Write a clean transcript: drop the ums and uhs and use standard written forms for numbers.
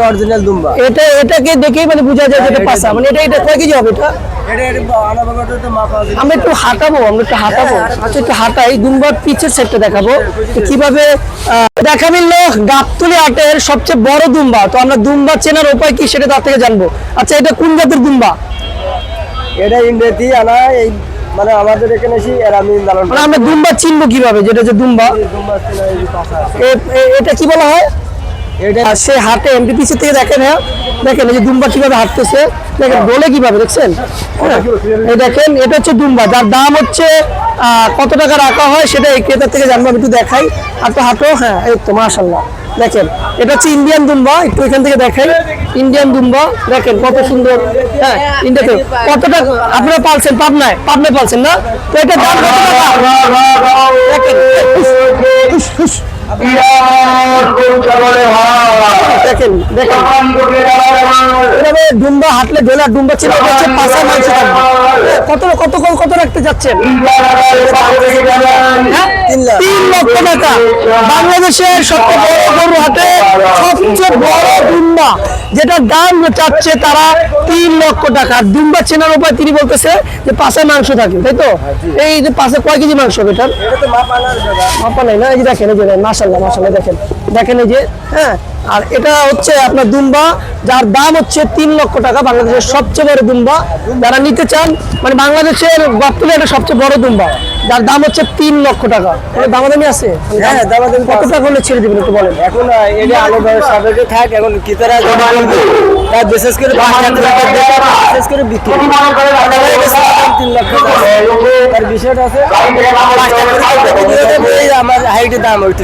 Original দুম্বা। এটাকে দেখেই মানে বোঝা যায় যে এটা পাসা, মানে এটা কয় কেজি হবে এটা? আমরা একটু হাঁটাবো, আচ্ছা একটু হাঁটাই, দুম্বার পিছের সেটটা দেখাবো কিভাবে দেখা মিললো গাবতলী হাটের সবচেয়ে বড় দুম্বা। তো আমরা দুম্বা চেনার উপায় কি সেটা তার থেকে জানবো। আচ্ছা এটা কোন জাতের দুম্বা? এটা ইন্ডিয়াতে আনা, এই মানে আমাদের এখানে এসে আমি মানে আমরা দুম্বা চিনবো কিভাবে, যেটা যে দুম্বা এটা কি বলা হয়? এটা সে হাটে এমডিপিসি থেকে দেখেন, হ্যাঁ দেখেন এই যে দুম্বা কিভাবে হাঁটতেছে, দেখেন বলে কিভাবে দেখছেন, এই দেখেন এটা হচ্ছে দুম্বা, যার দাম হচ্ছে কত টাকা রাখা হয় সেটা এই ক্রেতার থেকে জানবো। আমি একটু দেখাই, আর তো হাঁটো, হ্যাঁ এই তো মাশাআল্লাহ দেখেন এটা হচ্ছে ইন্ডিয়ান দুম্বা, একটু এখান থেকে দেখাই ইন্ডিয়ান দুম্বা, দেখেন কত সুন্দর। হ্যাঁ ইন্ডিয়াতে কত টাকা আপনারা পালছেন? পাবনায় পালছেন না? তো এটা দাম কত টাকা? দেখেন ডুম্বা হাঁটলে ডোলার ডুম্বা ছিল পাঁচা মাংস কত রাখতে যাচ্ছেন? 3 লক্ষ টাকা। বাংলাদেশের সবচেয়ে বড় গরু হাটে সবচেয়ে বড় ডুম্বা, যেটা দাম চাচ্ছে তারা 3 লক্ষ টাকা। ডুম্বা চেনার উপায় তিনি বলতেছে যে পাঁচা মাংস থাকে, তাই তো? এই যে পাঁচা কয় কেজি মাংস হবে এটার? মাপা নাই না? এই যে দেখেন, এই যে মাশাআল্লাহ দেখেন এই যে, হ্যাঁ। আর এটা হচ্ছে আপনার দুম্বা, যার দাম হচ্ছে 3 লক্ষ টাকা। বাংলাদেশের সবচেয়ে বড় দুম্বা, যারা নিতে চান, মানে বাংলাদেশের গাবতলী এটা সবচেয়ে বড় দুম্বা, যার দাম হচ্ছে 3 লক্ষ টাকা। দামাদামি আছে? হ্যাঁ দামাদামি। কত টাকা হলে ছেড়ে দিবেন একটু বলেন। এখন এটা আলো সাবেকে থাক, এখন কিতারা তার বিশেষ করে বিশেষ করে বিক্রি 3 লক্ষ তার বিষয়টা আছে। আমার হাইটের দাম হইতে